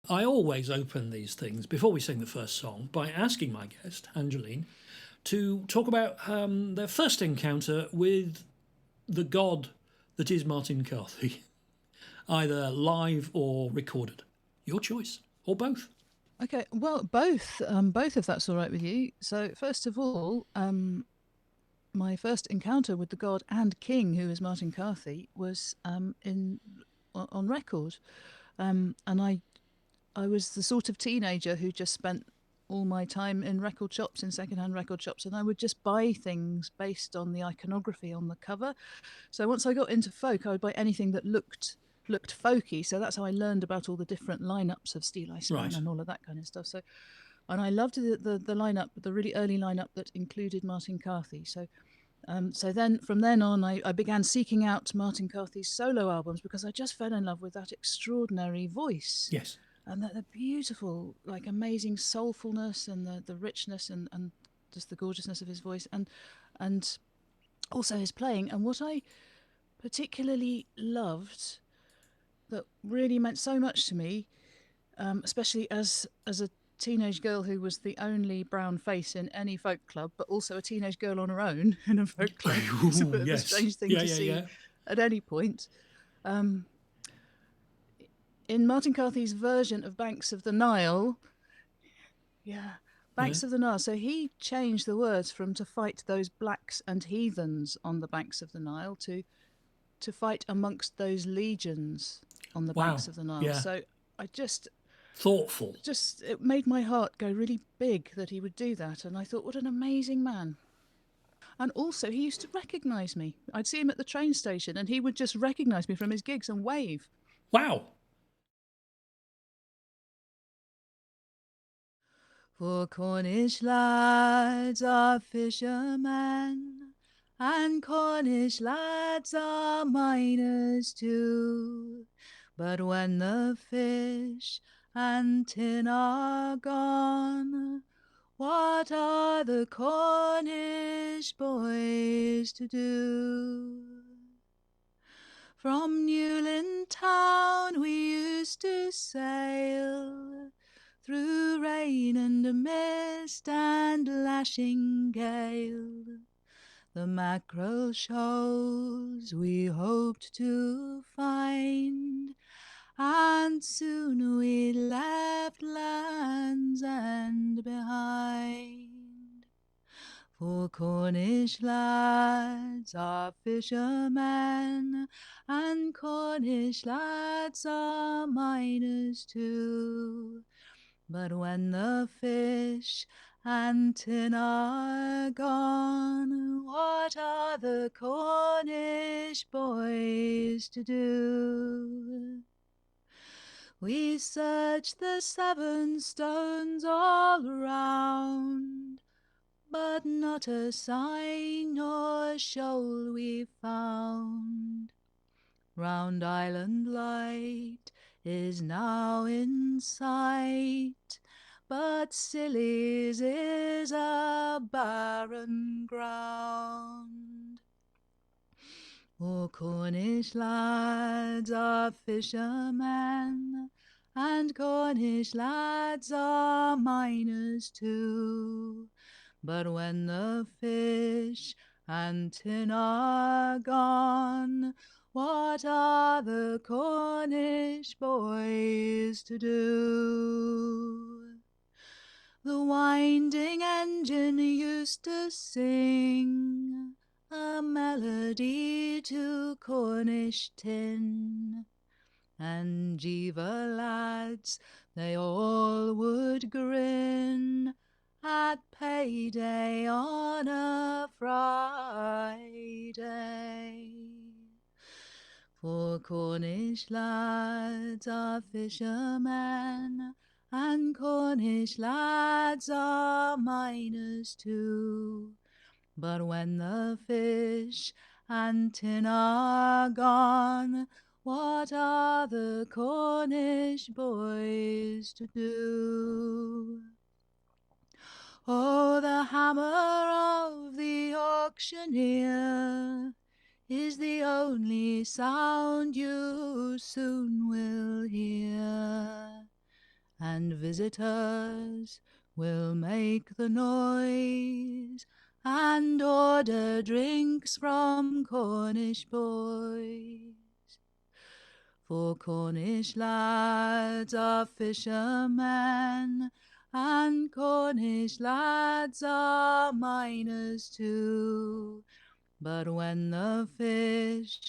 I always open these things before we sing the first song by asking my guest, Angeline, to talk about their first encounter with the god that is Martin Carthy, either live or recorded. Your choice, or both. Okay, well, both if that's all right with you. So, first of all, my first encounter with the god and king, who is Martin Carthy, was in on record, and I was the sort of teenager who just spent all my time in record shops, in secondhand record shops, and I would just buy things based on the iconography on the cover. So once I got into folk, I would buy anything that looked folky. So that's how I learned about all the different lineups of Steel I Span Right. and all of that kind of stuff. So, and I loved the lineup, the really early lineup that included Martin Carthy. So then from then on, I began seeking out Martin Carthy's solo albums because I just fell in love with that extraordinary voice. Yes. And the beautiful, like amazing soulfulness and the richness and just the gorgeousness of his voice and also his playing. And what I particularly loved that really meant so much to me, especially as a teenage girl who was the only brown face in any folk club, but also a teenage girl on her own in a folk club. It's a Ooh, bit of a yes. strange thing Yeah, to yeah, see yeah. at any point. Um, in Martin Carthy's version of Banks of the Nile, yeah, Yeah. Banks of the Nile. So he changed the words from to fight those blacks and heathens on the banks of the Nile to fight amongst those legions on the Wow. banks of the Nile. Yeah. So I Thoughtful. just it made my heart go really big that he would do that, and I thought, what an amazing man. And also, he used to recognise me. I'd see him at the train station, and he would just recognise me from his gigs and wave. Wow. For Cornish lads are fishermen, and Cornish lads are miners too. But when the fish and tin are gone, what are the Cornish boys to do? From Newlyn town we used to sail, through rain and mist and lashing gale. The mackerel shoals we hoped to find, and soon we left Land's End behind. For Cornish lads are fishermen, and Cornish lads are miners too. But when the fish and tin are gone, what are the Cornish boys to do? We searched the seven stones all round, but not a sign or shoal we found. Round Island Light is now in sight, but Scilly's is a barren ground. For Cornish lads are fishermen, and Cornish lads are miners too. But when the fish and tin are gone, what are the Cornish boys to do? The winding engine used to sing a melody to Cornish tin, and Jeeva lads, they all would grin at payday on a Friday. For Cornish lads are fishermen, and Cornish lads are miners too. But when the fish and tin are gone, what are the Cornish boys to do? Oh, the hammer of the auctioneer is the only sound you soon will hear. and visitors will make the noise and order drinks from Cornish boys. For Cornish lads are fishermen, and Cornish lads are miners too. But when the fish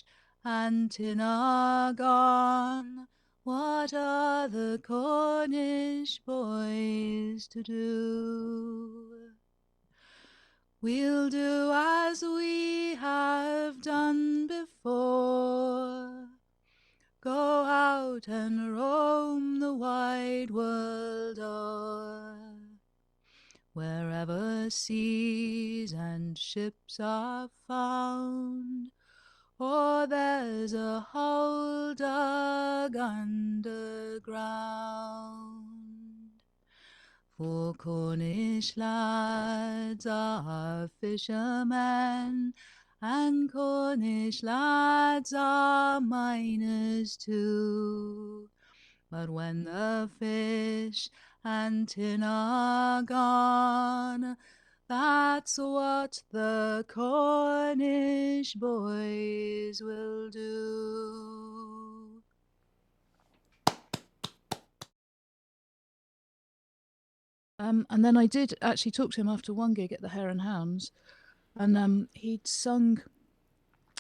and tin are gone, what are the Cornish boys to do? We'll do as we have done before, go out and roam the wide world o'er, wherever seas and ships are found, or there's a hole dug underground. For Cornish lads are fishermen, and Cornish lads are miners too. But when the fish and tin are gone, that's what the Cornish boys will do. And then I did actually talk to him after one gig at the Hare and Hounds, and he'd sung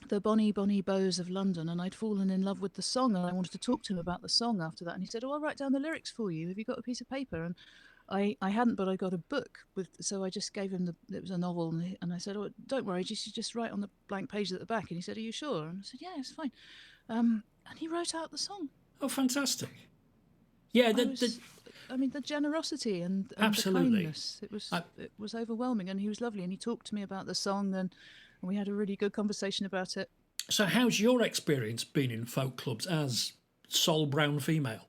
the Bonny, Bonny Bows of London, and I'd fallen in love with the song, and I wanted to talk to him about the song after that. And he said, "Oh, I'll write down the lyrics for you. Have you got a piece of paper?" And I hadn't, but I got a book so I just gave him it was a novel, and I said, "Oh, don't worry, you should just write on the blank page at the back." And he said, "Are you sure?" And I said, "Yeah, it's fine." And he wrote out the song. Oh, fantastic! Yeah, the generosity and the kindness, it was overwhelming, and he was lovely, and he talked to me about the song, and we had a really good conversation about it. So how's your experience been in folk clubs as sole brown female?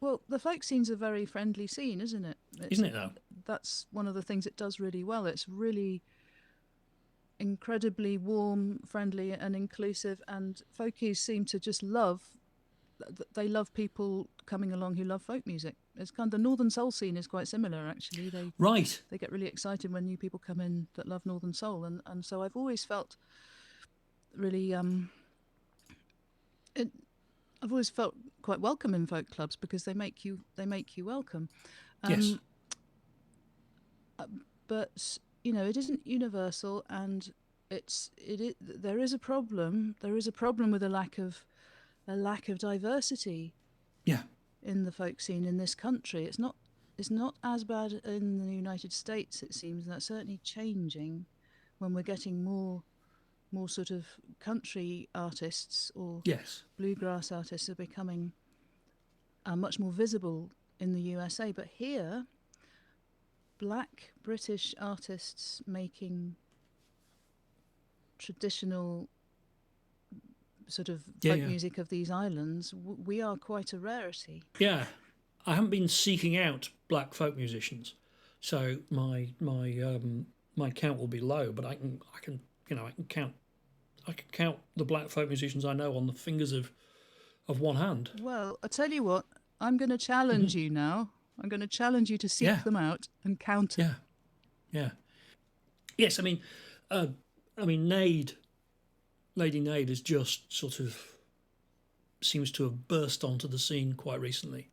Well, the folk scene's a very friendly scene, isn't it? Isn't it, though? That's one of the things it does really well. It's really incredibly warm, friendly and inclusive, and folkies seem to just love people coming along who love folk music. It's kind of, the Northern Soul scene is quite similar, actually. They get really excited when new people come in that love Northern Soul, and so I've always felt really I've always felt quite welcome in folk clubs because they make you welcome. Yes. But it isn't universal, and there is a problem. There is a problem with a lack of diversity. Yeah. In the folk scene in this country, it's not as bad in the United States, it seems, and that's certainly changing when we're getting more sort of country artists, or bluegrass artists are becoming much more visible in the USA. But here, Black British artists making traditional sort of folk music of these islands, we are quite a rarity. Yeah, I haven't been seeking out black folk musicians, so my count will be low. But I can count the black folk musicians I know on the fingers of one hand. Well, I tell you what, I'm going to challenge you now. I'm going to challenge you to seek them out and count them. Yeah. Yes, I mean, Lady Nade has just sort of seems to have burst onto the scene quite recently,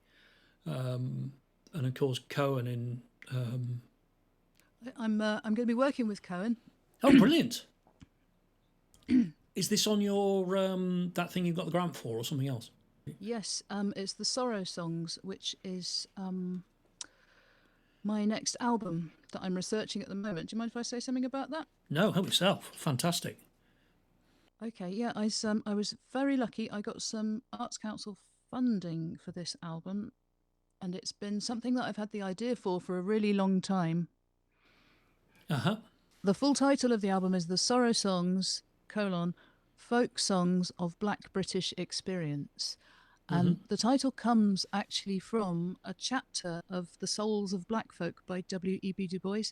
and of course Cohen in. I'm going to be working with Cohen. Oh, brilliant! Is this on your that thing you've got the grant for, or something else? Yes, it's the Sorrow Songs, which is my next album that I'm researching at the moment. Do you mind if I say something about that? No, help yourself. Fantastic. Okay, yeah, I was very lucky. I got some Arts Council funding for this album, and it's been something that I've had the idea for a really long time. The full title of the album is The Sorrow Songs, Folk Songs of Black British Experience. And the title comes actually from a chapter of The Souls of Black Folk by W.E.B. Du Bois,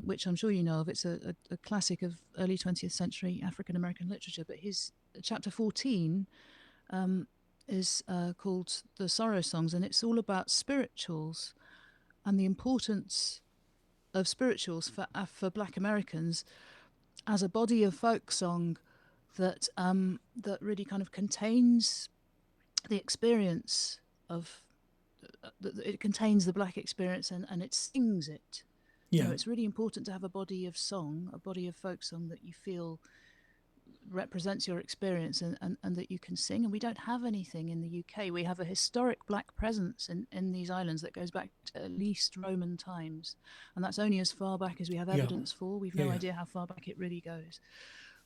which I'm sure you know of. It's a classic of early 20th century African-American literature. But his chapter 14 is called The Sorrow Songs, and it's all about spirituals and the importance of spirituals for Black Americans as a body of folk song that that really kind of contains the experience of it contains the Black experience, and it sings it. Yeah. You know, it's really important to have a body of song, a body of folk song that you feel represents your experience and that you can sing. And we don't have anything in the UK. We have a historic Black presence in these islands that goes back to at least Roman times, and that's only as far back as we have evidence for. We've no idea how far back it really goes.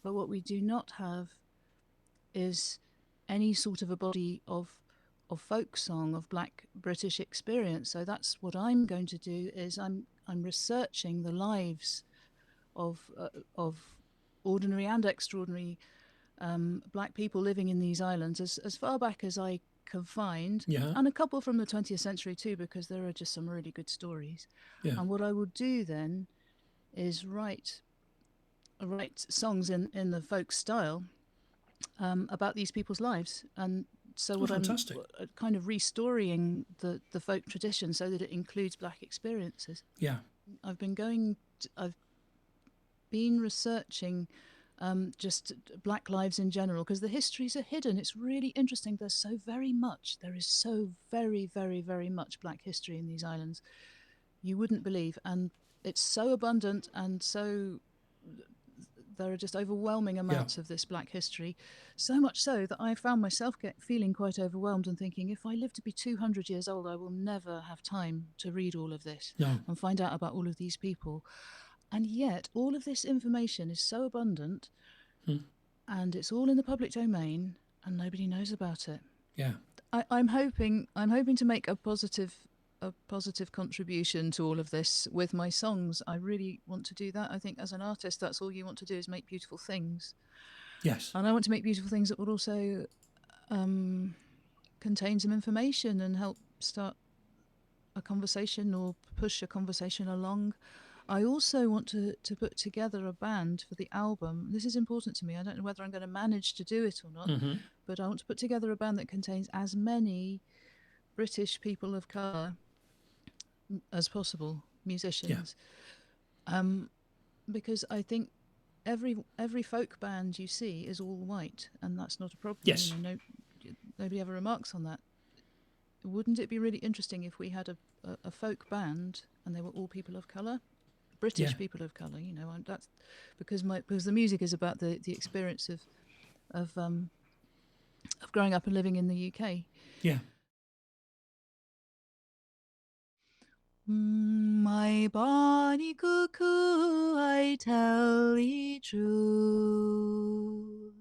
But what we do not have is any sort of a body of folk song of Black British experience. So that's what I'm going to do. Is I'm researching the lives of ordinary and extraordinary Black people living in these islands as far back as I can find, and a couple from the 20th century too, because there are just some really good stories. And what I will do then is write songs in the folk style about these people's lives. And so what I'm kind of restoring the folk tradition so that it includes Black experiences. I've been researching just Black lives in general, because the histories are hidden. It's really interesting. There is so very, very much Black history in these islands. You wouldn't believe. And it's so abundant, and so there are just overwhelming amounts of this Black history. So much so that I found myself feeling quite overwhelmed and thinking, if I live to be 200 years old, I will never have time to read all of this and find out about all of these people. And yet all of this information is so abundant and it's all in the public domain and nobody knows about it. I'm hoping to make a positive contribution to all of this with my songs. I really want to do that. I think as an artist, that's all you want to do, is make beautiful things. And I want to make beautiful things that would also contain some information and help start a conversation or push a conversation along. I also want to put together a band for the album. This is important to me. I don't know whether I'm going to manage to do it or not, but I want to put together a band that contains as many British people of colour as possible, musicians. Because I think every folk band you see is all white, and that's not a problem. You know, nobody ever remarks on that. Wouldn't it be really interesting if we had a folk band and they were all people of colour? British people of colour, you know, and that's because the music is about the experience of growing up and living in the UK. My bonny cuckoo, I tell thee true,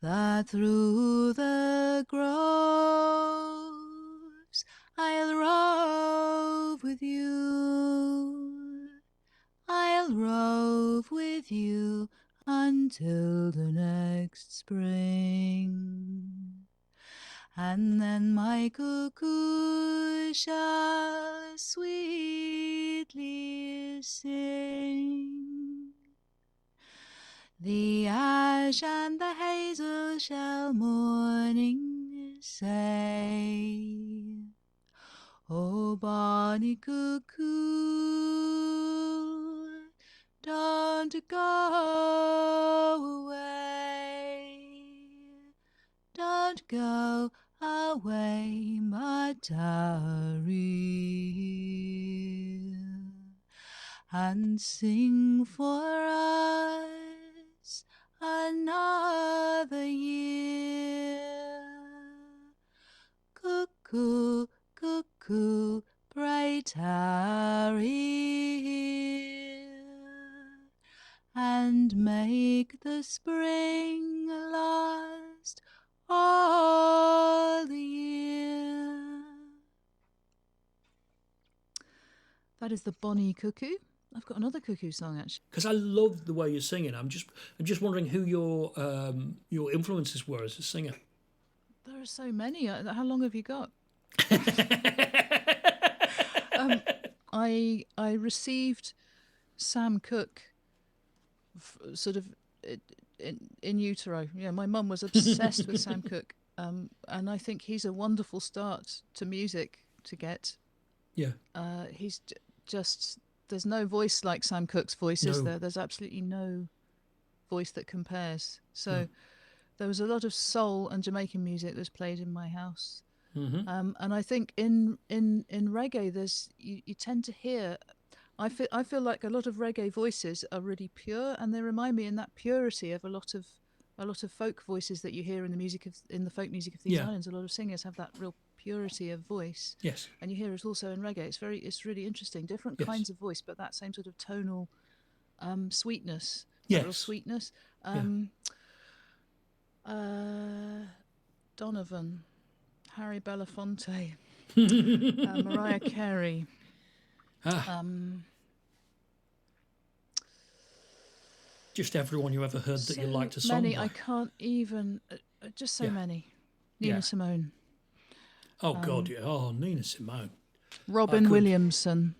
that through the groves I'll rove with you. I'll rove with you until the next spring, and then my cuckoo shall sweetly sing. The ash and the hazel shall morning say, oh, bonny cuckoo, don't go away, don't go away, but tarry and sing for us another year. Cuckoo, cuckoo, pray tarry here, and make the spring last all the year. That is the Bonny Cuckoo. I've got another cuckoo song actually. Because I love the way you're singing. I'm just wondering who your influences were as a singer. There are so many. How long have you got? I received Sam Cooke sort of in utero. Yeah, my mum was obsessed with Sam Cooke And I think he's a wonderful start to music to get. Yeah. He's just, there's no voice like Sam Cooke's voice, is No. there? There's absolutely no voice that compares. So No. there was a lot of soul and Jamaican music that was played in my house. Mm-hmm. And I think in reggae, there's you tend to hear. I feel like a lot of reggae voices are really pure, and they remind me in that purity of a lot of folk voices that you hear in the folk music of these Yeah. islands. A lot of singers have that real purity of voice, Yes. and you hear it also in reggae. It's really interesting, different Yes. kinds of voice, but that same sort of tonal sweetness, that real Yes. sweetness. Donovan, Harry Belafonte, Mariah Carey. Just everyone you ever heard that you liked a song many, by. I can't even. Just so many. Nina Simone. Oh God, yeah. Oh, Nina Simone. Robin Williamson.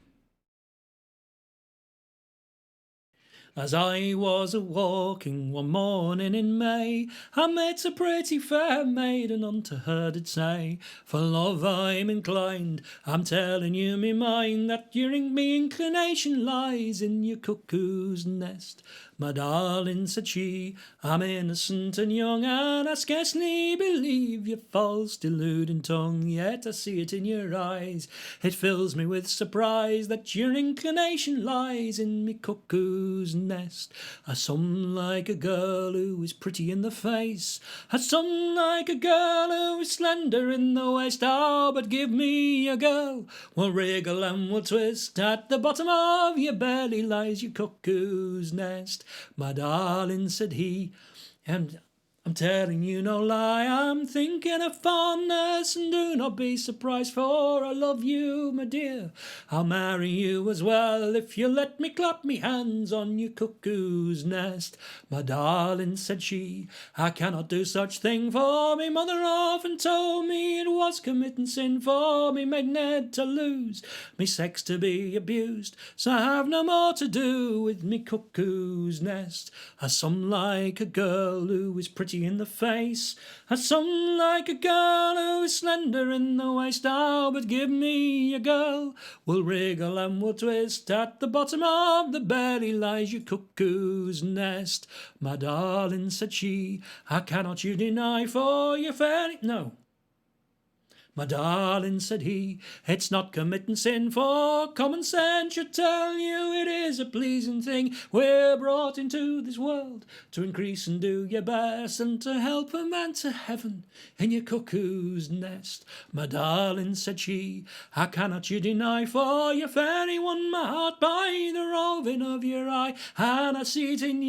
As I was a-walking one morning in May, I met a pretty fair maiden, unto her did say, for love I'm inclined, I'm telling you me mind, that me inclination lies in your cuckoo's nest. My darling, said she, I'm innocent and young, and I scarcely believe your false deluding tongue, yet I see it in your eyes, it fills me with surprise, that your inclination lies in me cuckoo's nest. Some like a girl who is pretty in the face, some like a girl who is slender in the waist. Oh, but give me a girl, we'll wriggle and we'll twist, at the bottom of your belly lies your cuckoo's nest. My darling, said he, and I'm telling you no lie, I'm thinking of fondness, and do not be surprised, for I love you, my dear. I'll marry you as well, if you let me clap me hands on your cuckoo's nest. My darling, said she, I cannot do such thing, for me mother often told me it was committing sin for me maiden to lose, me sex to be abused, so I have no more to do with me cuckoo's nest. Some like a girl who is pretty in the face, some like a girl who is slender in the waist. Oh, but give me a girl, we'll wriggle and we'll twist, at the bottom of the belly lies your cuckoo's nest. My darling, said she, I cannot you deny, for your fairy... No. My darling, said he, it's not committing sin, for common sense should tell you it is a pleasing thing. We're brought into this world to increase and do your best, and to help a man to heaven in your cuckoo's nest. My darling, said she, how cannot you deny, for your fairy won my heart by the roving of your eye, and I see it in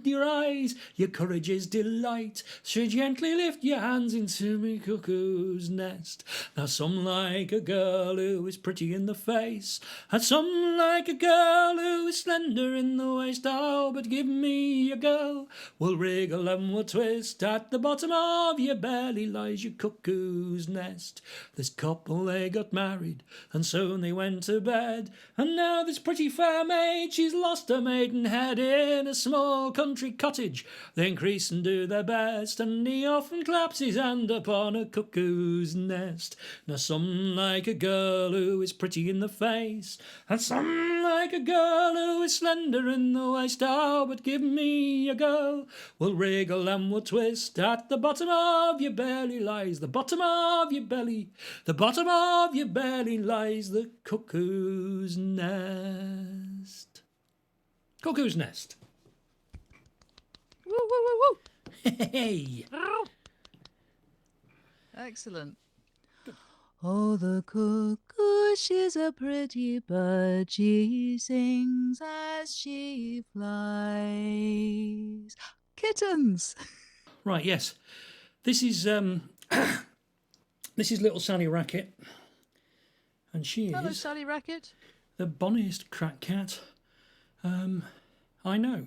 your eyes, your courage is delight, so gently lift your hands into me cuckoo's nest. Now some like a girl who is pretty in the face, and some like a girl who is slender in the waist. Oh, but give me a girl, we'll wriggle and we'll twist, at the bottom of your belly lies your cuckoo's nest. This couple, they got married, and soon they went to bed, and now this pretty fair maid, she's lost her maidenhead in a small country cottage. They increase and do their best, and he often claps his hand upon a cuckoo's nest. Now some like a girl who is pretty in the face, and some like a girl who is slender in the waist. Oh, but give me a girl, we'll wriggle and we'll twist, at the bottom of your belly lies the bottom of your belly, the bottom of your belly lies the cuckoo's nest. Cuckoo's nest. Woo, woo, woo, woo. Hey. Excellent. Oh, the cuckoo, she's a pretty bird, she sings as she flies. Kittens! Right, yes. This is this is little Sally Racket, and she Hello, is Sally Racket. the bonniest crack cat I know.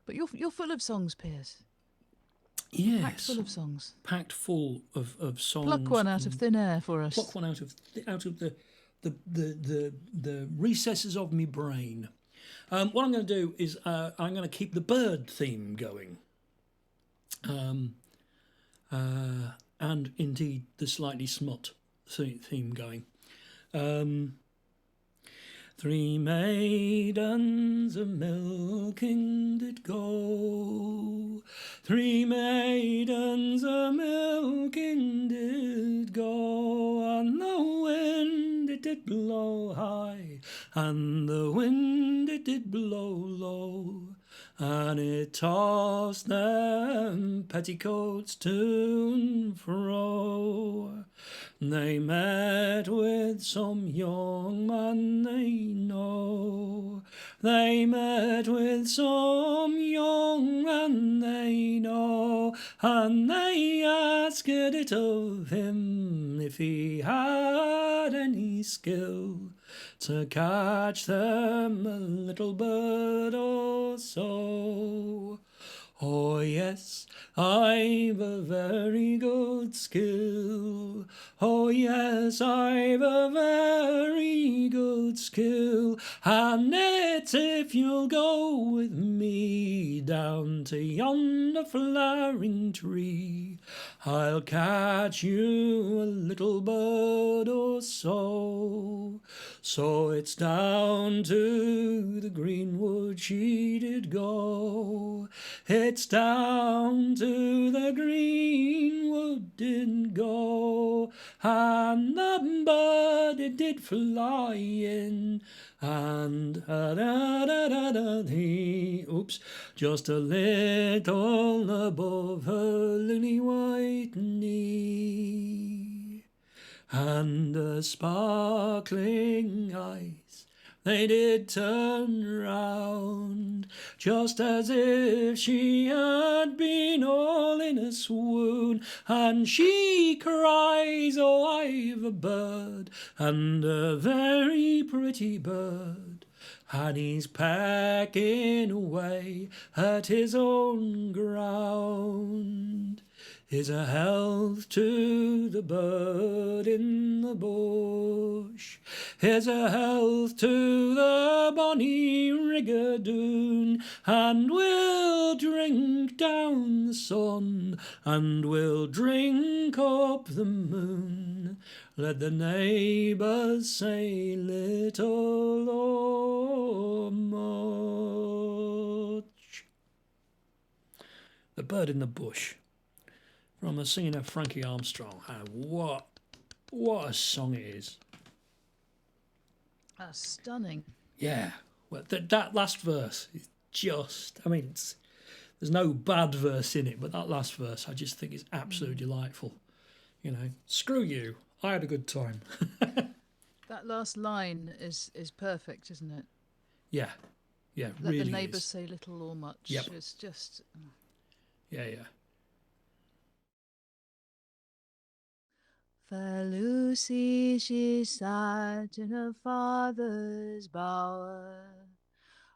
But you're full of songs, Piers. Yes. Packed full of songs. Packed full of songs. Pluck one out of thin air for us. Pluck one out of the recesses of me brain. What I'm going to do is I'm going to keep the bird theme going. and indeed the slightly smut theme going. Three maidens a-milking did go. Three maidens a-milking did go, and the wind it did blow high, and the wind it did blow low, and it tossed them petticoats to and fro. They met with some young man they know. They met with some young man they know, and they asked it of him if he had any skill to catch them a little bird or so. Oh yes, I've a very good skill. Oh yes, I've a very good skill. And it's if you'll go with me down to yonder flowering tree, I'll catch you a little bird or so. So it's down to the greenwood she did go. It's down to the greenwood did go, and the bird it did fly in, and just a little above her lily white knee, and the sparkling eyes they did turn round, just as if she had been all in a swoon, and she cries, oh, I've a bird, and a very pretty bird, and he's pecking away at his own ground. Here's a health to the bird in the bush. Here's a health to the bonny rigadoon, and we'll drink down the sun, and we'll drink up the moon. Let the neighbours say little or much. The Bird in the Bush, from the singing of Frankie Armstrong. And what a song it is. That's stunning. Yeah. Well, that last verse is just, I mean, there's no bad verse in it, but that last verse I just think is absolutely delightful. You know, screw you, I had a good time. That last line is perfect, isn't it? Yeah. Yeah, Let really the neighbours is. say little or much. Yep. It's just... Yeah. Fair Lucy, she sat in her father's bower,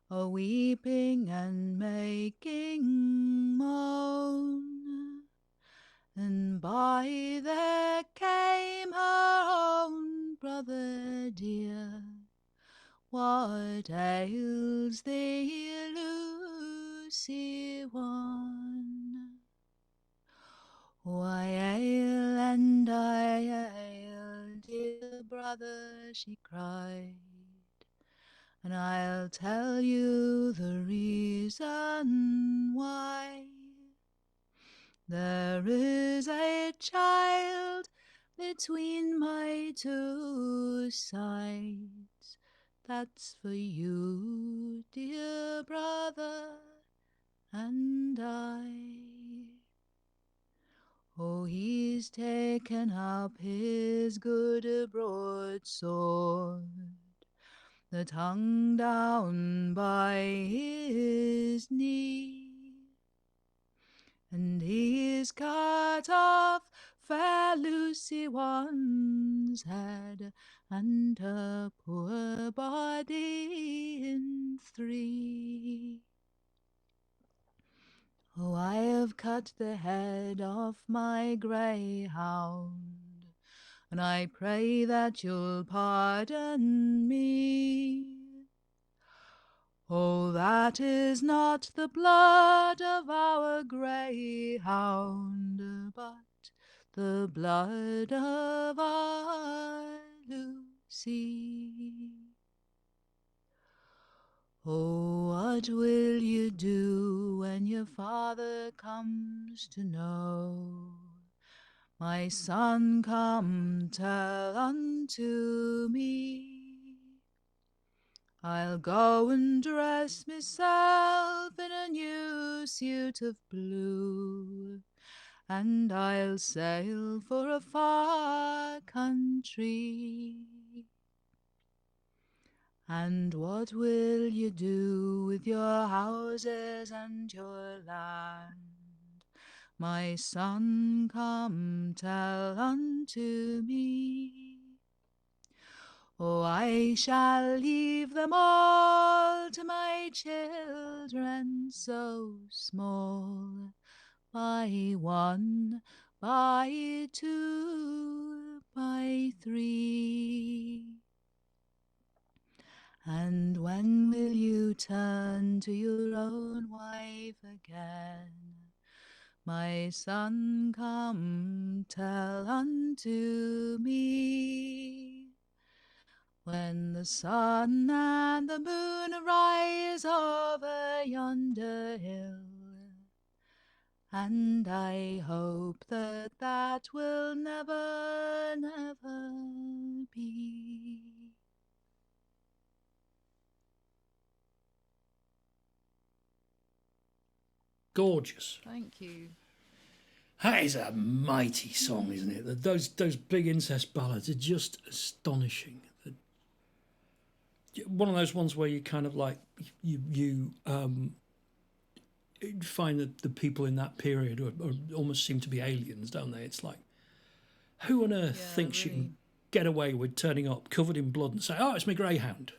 a-weeping and making moan, and by there came her own brother dear. What ails thee, Lucy one? Why ail and I ail, dear brother, she cried, and I'll tell you the reason why. There is a child between my two sides, that's for you, dear brother, and I. Oh, he's taken up his good broadsword that hung down by his knee, and he's cut off fair Lucy one's head, and her poor body in three. Oh, I have cut the head off my greyhound, and I pray that you'll pardon me. Oh, that is not the blood of our greyhound, but the blood of our Lucy. Oh, what will you do when your father comes to know? My son, come tell unto me. I'll go and dress myself in a new suit of blue, and I'll sail for a far country. And what will you do with your houses and your land? My son, come tell unto me. Oh, I shall leave them all to my children so small, by one, by two, by three. And when will you turn to your own wife again? My son, come tell unto me. When the sun and the moon rise over yonder hill, and I hope that that will never, never be. Gorgeous. Thank you. That is a mighty song, isn't it? Those big incest ballads are just astonishing. One of those ones where you kind of like you find that the people in that period are almost seem to be aliens, don't they? It's like, who on earth thinks you can get away with turning up covered in blood and say, "Oh, it's my greyhound,"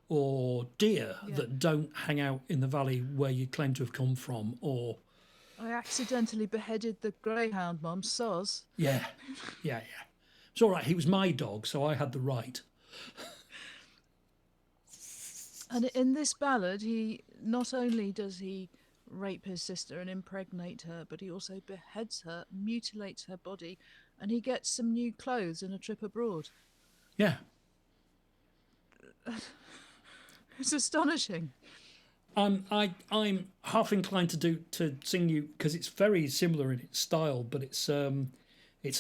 or deer that don't hang out in the valley where you claim to have come from, or I accidentally beheaded the greyhound, Mum. Soz. Yeah. It's all right. He was my dog, so I had the right. And in this ballad, he not only does he rape his sister and impregnate her, but he also beheads her, mutilates her body, and he gets some new clothes and a trip abroad. Yeah. It's astonishing. I'm half inclined to sing you because it's very similar in its style, but it's a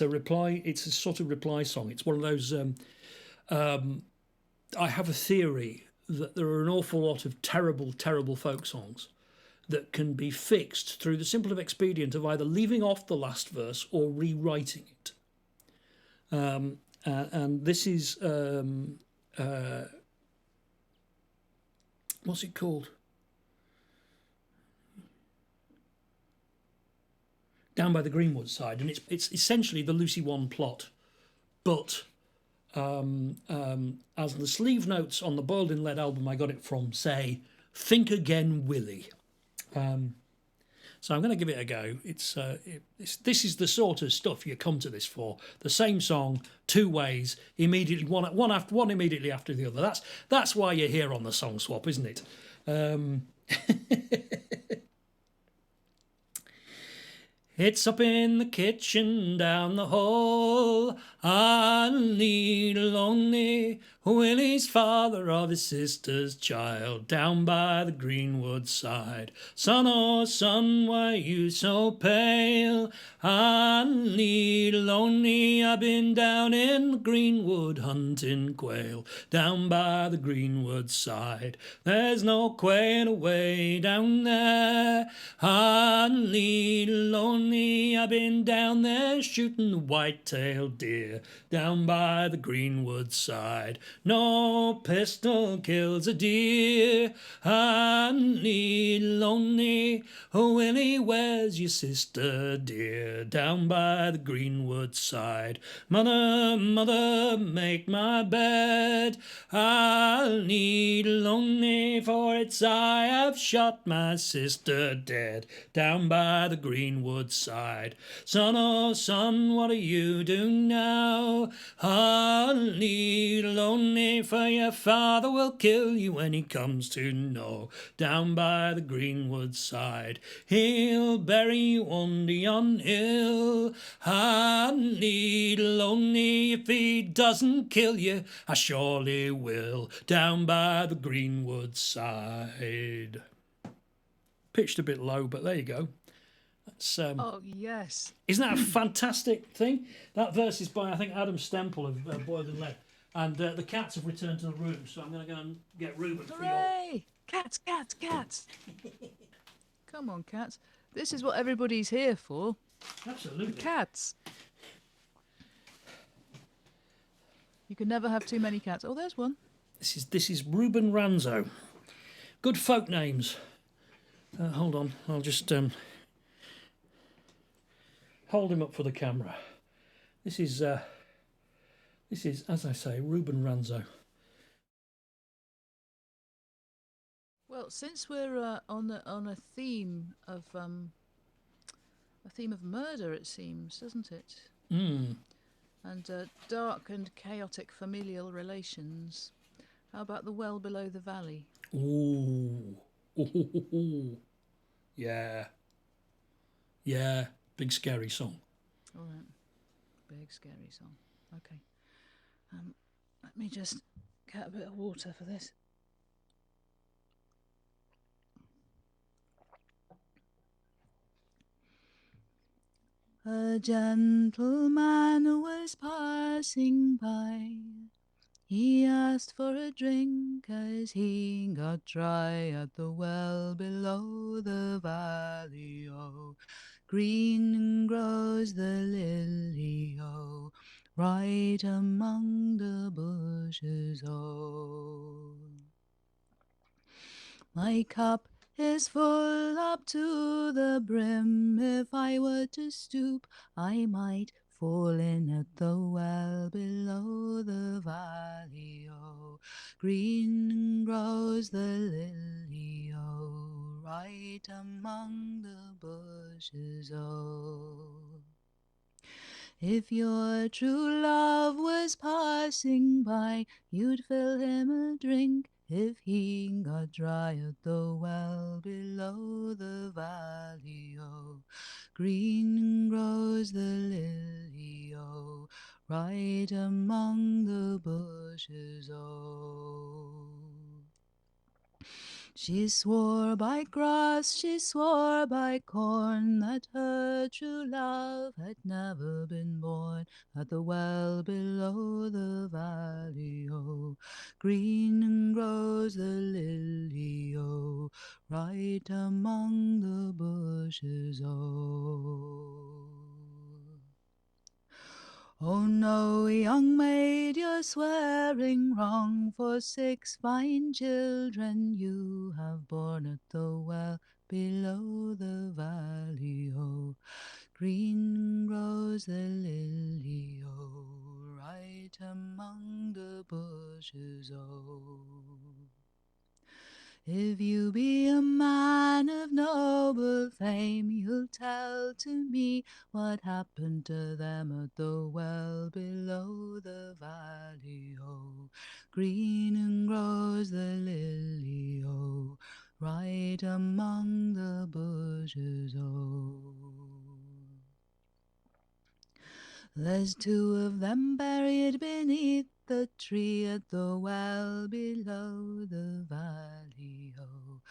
reply. It's a sort of reply song. It's one of those. I have a theory that there are an awful lot of terrible folk songs that can be fixed through the simple expedient of either leaving off the last verse or rewriting it. And this is what's it called? Down by the Greenwood Side, and it's essentially the Lucy One plot, but as the sleeve notes on the Boiled in Lead album I got it from say, "Think again, Willie." So I'm going to give it a go. This is the sort of stuff you come to this for. The same song, two ways, immediately one immediately after the other. That's why you're here on the Song Swap, isn't it? It's up in the kitchen, down the hall. I need a lonely Willie's father of his sister's child, down by the Greenwood Side. Son, oh son, why you so pale? I need a lonely, I've been down in the Greenwood hunting quail, down by the Greenwood Side. There's no quail away down there. I need a lonely, I've been down there shooting the white-tailed deer, down by the Greenwood Side. No pistol kills a deer. I need lonely. Oh, Willie, where's your sister dear? Down by the Greenwood Side. Mother, mother, make my bed. I'll need lonely, for it's I have shot my sister dead, down by the Greenwood Side. Son, oh son, what are you doing now? I'll need lonely. lonely, for your father will kill you when he comes to know. Down by the greenwood side, he'll bury you under yon hill. Honey, lonely, if he doesn't kill you, I surely will. Down by the greenwood side. Pitched a bit low, but there you go. That's, Oh, yes. isn't that a fantastic thing? That verse is by, I think, Adam Stemple of Boiled and Lead. And the cats have returned to the room, so I'm going to go and get Ruben for you. Hooray! Cats, cats, cats. Come on, cats. This is what everybody's here for. Absolutely. Cats. You can never have too many cats. Oh, there's one. This is Ruben Ranzo. Good folk names. Hold on, I'll just hold him up for the camera. This is, as I say, Ruben Ranzo. Well, since we're on a theme of murder, it seems, doesn't it? Mm. And dark and chaotic familial relations. How about The Well Below the Valley? Ooh. Ooh. Yeah. Yeah. Big scary song. All right. Big scary song. Okay. Let me just get a bit of water for this. A gentleman was passing by. He asked for a drink as he got dry at the well below the valley. Oh, green grows the lily, oh, right among the bushes, oh. My cup is full up to the brim. If I were to stoop, I might fall in at the well below the valley, oh. Green grows the lily, oh, right among the bushes, oh. If your true love was passing by, you'd fill him a drink. If he got dry at the well below the valley, oh, green grows the lily, oh, right among the bushes, oh. She swore by grass, she swore by corn, that her true love had never been born at the well below the valley, oh. Green grows the lily, oh, right among the bushes, oh. Oh no, young maid, you're swearing wrong, for 6 fine children you have borne at the well below the valley, oh. Green grows the lily, oh, right among the bushes, oh. If you be a man of noble fame, you'll tell to me what happened to them at the well below the valley, oh. Green grows the lily, oh, right among the bushes, oh. There's 2 of them buried beneath the tree at the well below the valley, oh.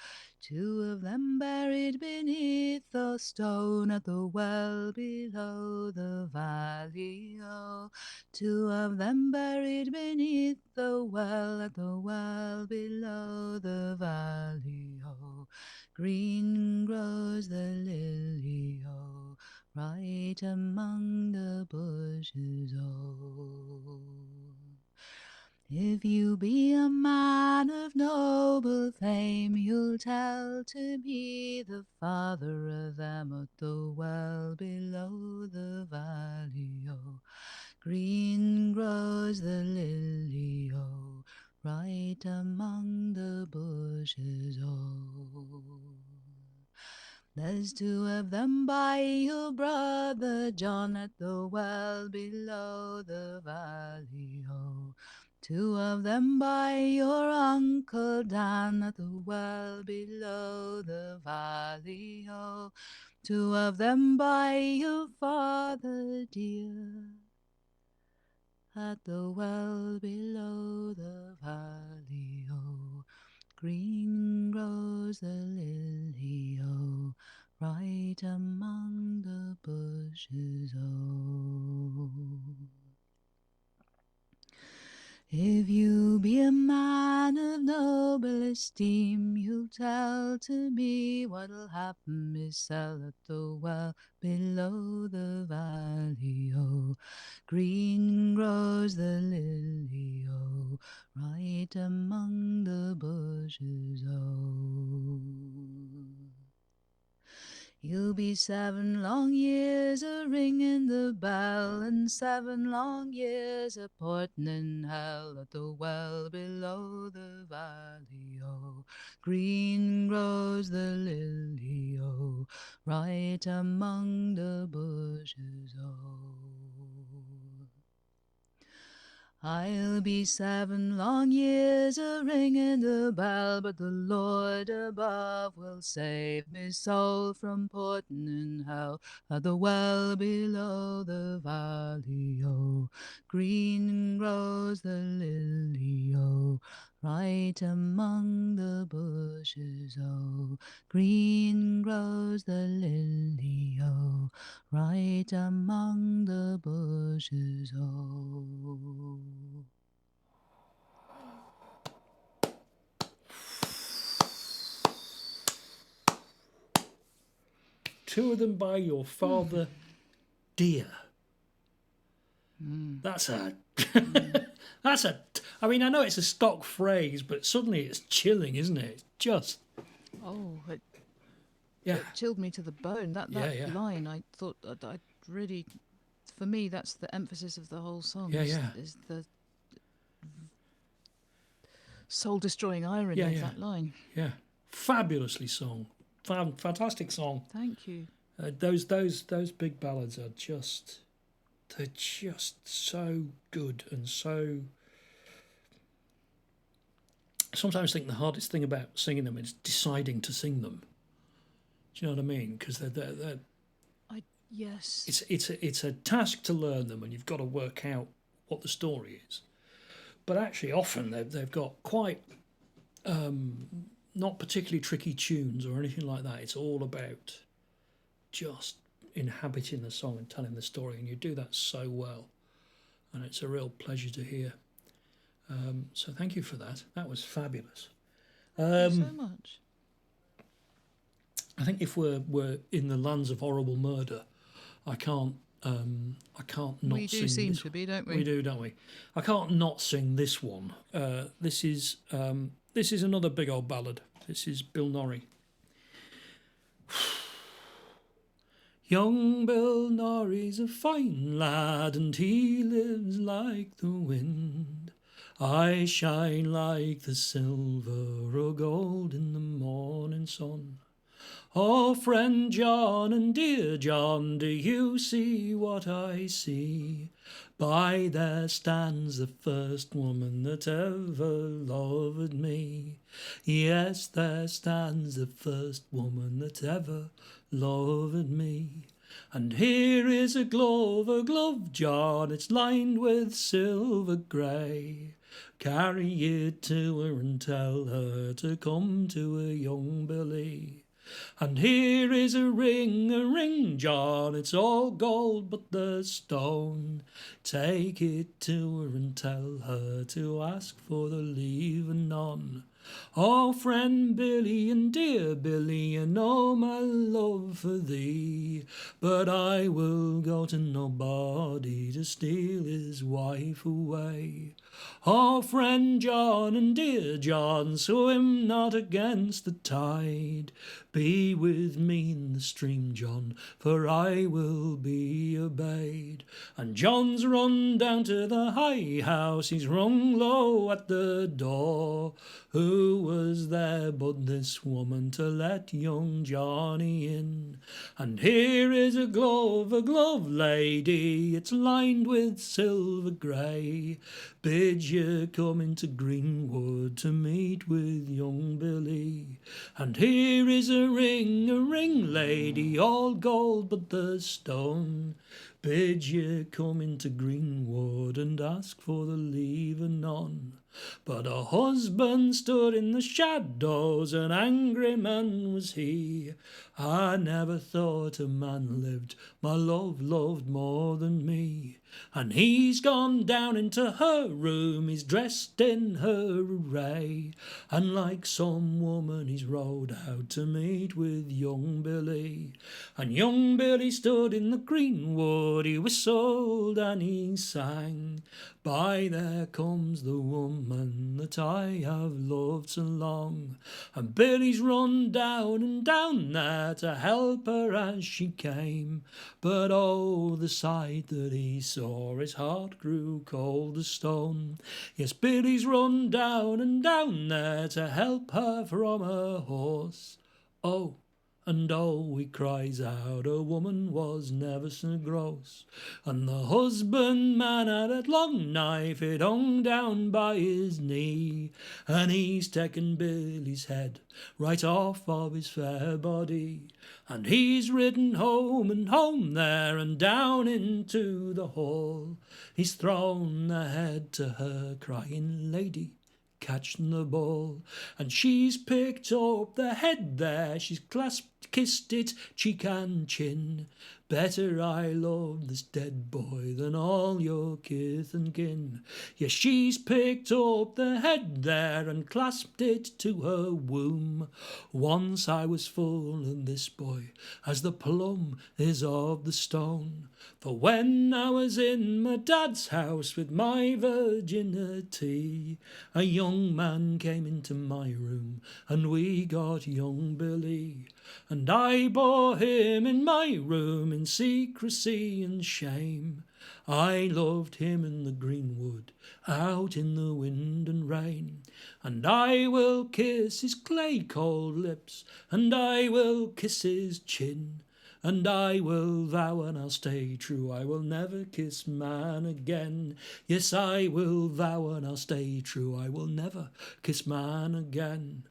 2 of them buried beneath the stone at the well below the valley, oh. 2 of them buried beneath the well at the well below the valley, oh. Green grows the lily, oh, right among the bushes, oh. If you be a man of noble fame, you'll tell to me the father of them at the well below the valley, oh. Green grows the lily, oh, right among the bushes, oh. There's 2 of them by your brother John at the well below the valley, oh. Two of them by your Uncle Dan at the well below the valley, oh. Two of them by your father dear at the well below the valley, oh. Green grows the lily, oh, right among the bushes, oh. If you be a man of noble esteem, you'll tell to me what'll happen, Missel, at the well below the valley, oh. Green grows the lily, oh, right among the bushes, oh. You'll be 7 long years a ringing the bell, and 7 long years a portin' in hell at the well below the valley, oh. Green grows the lily, oh, right among the bushes, oh. I'll be 7 long years a ringing the bell, but the Lord above will save me soul from portin' in hell at the well below the valley, oh. Green grows the lily, oh, right among the bushes, oh. Green grows the lily, oh, right among the bushes, oh. Two of them by your father dear. That's a that's a I mean, I know it's a stock phrase, but suddenly it's chilling, isn't it? It's just It yeah. chilled me to the bone. That Yeah. line, I thought that I really, for me, that's the emphasis of the whole song. Yeah, is the soul-destroying irony of that line. Yeah. Fabulously sung. Fantastic song. Thank you. Those big ballads are just so good, and so I sometimes think the hardest thing about singing them is deciding to sing them. Do you know what I mean? Because they're yes. It's a task to learn them, and you've got to work out what the story is. But actually, often they've got quite not particularly tricky tunes or anything like that. It's all about just inhabiting the song and telling the story, and you do that so well, and it's a real pleasure to hear. So thank you for that. That was fabulous. Thank you so much. I think if we're in the lands of horrible murder, I can't not we sing. Do seem this. To be, don't we? We do, don't we? I can't not sing this one. This is another big old ballad. This is Bill Norrie. Young Bill Norrie's a fine lad, and he lives like the wind. I shine like the silver or gold in the morning sun. Oh, friend John and dear John, do you see what I see? By there stands the first woman that ever loved me. Yes, there stands the first woman that ever loved me. And here is a glove, John, it's lined with silver grey. Carry it to her and tell her to come to a young Billy. And here is a ring, John, it's all gold but the stone. Take it to her and tell her to ask for the leave anon. Oh, friend Billy and dear Billy, you know my love for thee, but I will go to nobody to steal his wife away. Oh, friend John and dear John, swim not against the tide. Be with me in the stream, John, for I will be obeyed. And John's run down to the high house, he's rung low at the door. Who who was there but this woman to let young Johnny in? And here is a glove, lady, it's lined with silver grey, bids you come into Greenwood to meet with young Billy. And here is a ring, lady, all gold but the stone, bids you come into Greenwood and ask for the leave of none. But a husband stood in the shadows, an angry man was he. I never thought a man lived my love loved more than me. And he's gone down into her room, he's dressed in her array, and like some woman he's rode out to meet with young Billy. And young Billy stood in the greenwood, he whistled and he sang, by there comes the woman that I have loved so long. And Billy's run down and down there to help her as she came, but oh, the sight that he saw, his heart grew cold as stone. Yes, Billy's run down and down there to help her from her horse. Oh, and oh, he cries out, a woman was never so gross. And the husbandman had a long knife, it hung down by his knee, and he's taken Billy's head right off of his fair body. And he's ridden home and home there, and down into the hall. He's thrown the head to her, crying, lady, catch the ball. And she's picked up the head there, she's kissed it cheek and chin. Better I love this dead boy than all your kith and kin. Yes, she's picked up the head there and clasped it to her womb. Once I was full of this boy, as the plum is of the stone. For when I was in my dad's house with my virginity, a young man came into my room, and we got young Billy. And I bore him in my room in secrecy and shame. I loved him in the greenwood, out in the wind and rain. And I will kiss his clay-cold lips, and I will kiss his chin. And I will vow and I'll stay true, I will never kiss man again. Yes, I will vow and I'll stay true, I will never kiss man again.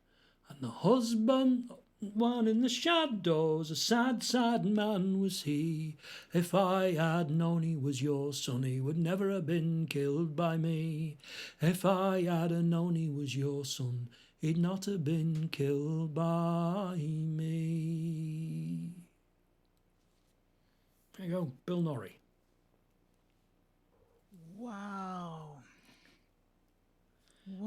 And the husband, one in the shadows, a sad, sad man was he. If I had known he was your son, he would never have been killed by me. If I had known he was your son, he'd not have been killed by me. There you go, Bill Norrie. Wow.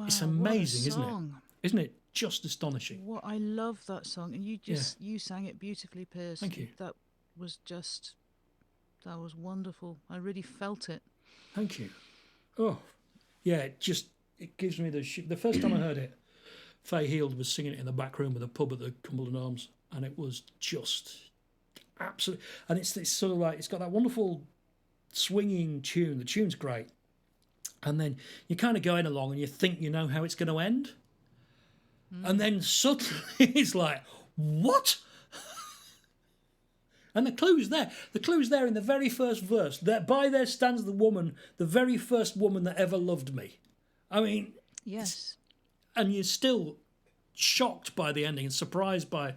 It's amazing, isn't it? Isn't it just astonishing? What, I love that song, and you sang it beautifully, Piers. Thank you. That was wonderful. I really felt it. Thank you. Oh, yeah, it gives me the first time I heard it, Faye Heald was singing it in the back room of the pub at the Cumberland Arms, and it was just absolutely, and it's sort of like, it's got that wonderful swinging tune. The tune's great, and then you're kind of going along and you think you know how it's going to end, and then suddenly it's like, what? And the clue's there in the very first verse, that by there stands the woman, the very first woman that ever loved me. I mean, yes, and you're still shocked by the ending and surprised by,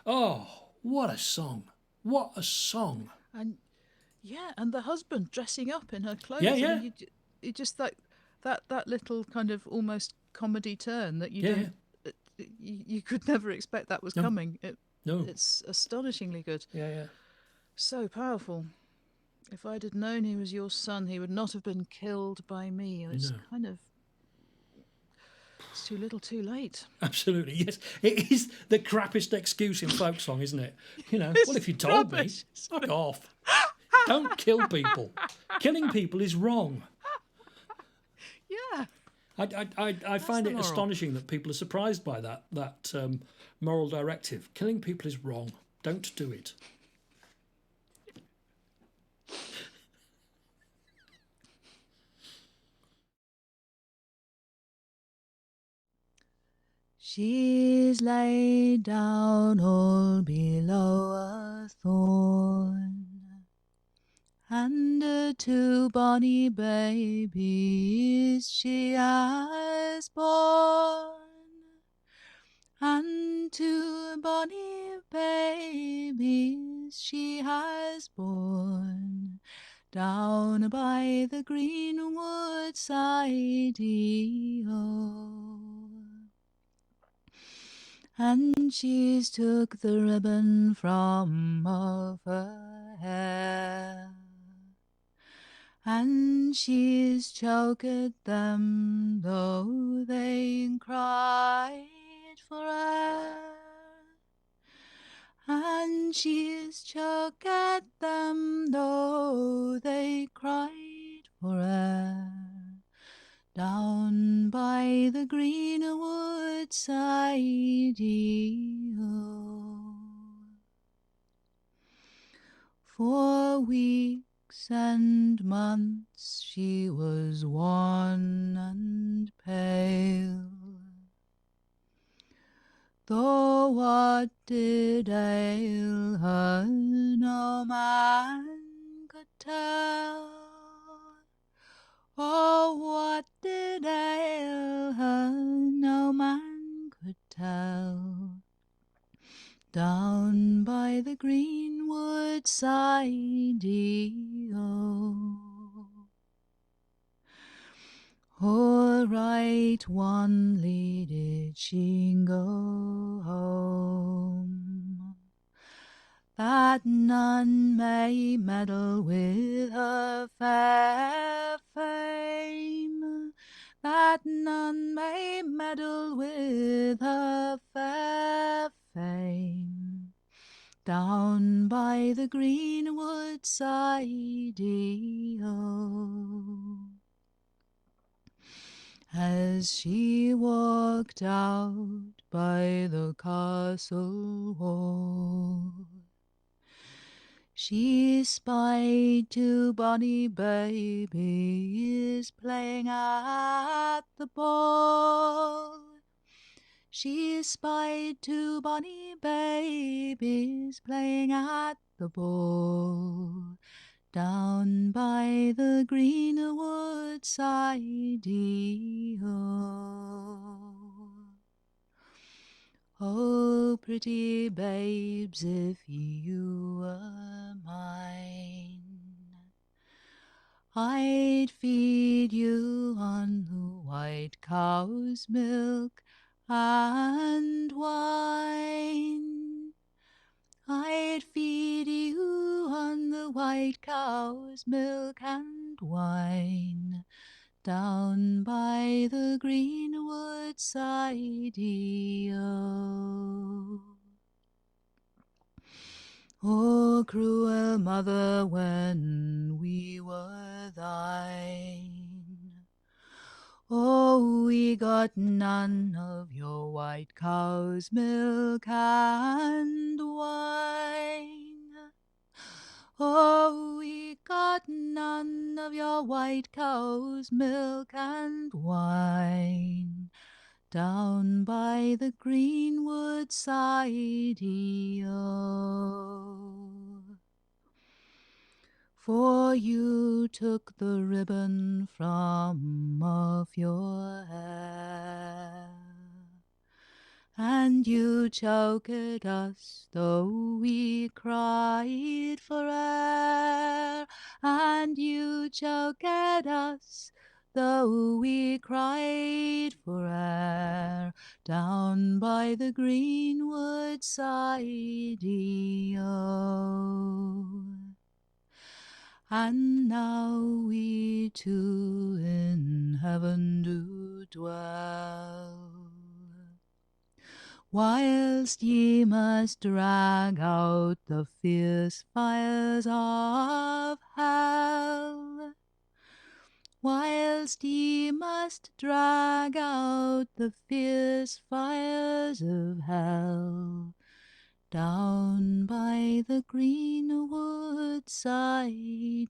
oh, what a song. What a song. And yeah, and the husband dressing up in her clothes. Yeah. I mean, you just like that little kind of almost comedy turn that you could never expect that was coming. It's astonishingly good. Yeah. So powerful. If I'd have known he was your son, he would not have been killed by me. It's kind of, it's too little too late. Absolutely, yes. It is the crappest excuse in folk song, isn't it? You know, well, if you told me, fuck off. Don't kill people. Killing people is wrong. Yeah. I find it astonishing that people are surprised by that moral directive. Killing people is wrong. Don't do it. She's laid down all below a thorn, and 2 bonny babies she has born, and 2 bonny babies she has born, down by the greenwood side, oh. And she's took the ribbon from off her hair, and she's choked them though they cried for air, and she's choked them though they cried for air, down by the greenwood side, oh. For weeks and months she was wan and pale, though what did ail her no man could tell. Oh, what did ail her no man could tell, down by the greenwood side, oh. Oh, right wanly did she go home, that none may meddle with her fair fame, that none may meddle with her fair fame, down by the greenwood side, oh. As she walked out by the castle wall, she spied 2 bonny babies playing at the ball. She spied 2 bonny babies playing at the ball, down by the greenwood side, oh. Oh, pretty babes, if you were mine, I'd feed you on the white cow's milk and wine. I'd feed you on the white cow's milk and wine, down by the greenwood side, oh. Oh, cruel mother, when we were thine, oh, we got none of your white cow's milk and wine. Oh, we got none of your white cow's milk and wine, down by the greenwood side, oh. For you took the ribbon from off your hair, and you choked us though we cried for air, and you choked us though we cried for air, down by the greenwood side, oh. And now we 2 in heaven do dwell, whilst ye must drag out the fierce fires of hell, whilst ye must drag out the fierce fires of hell, down by the greenwood side,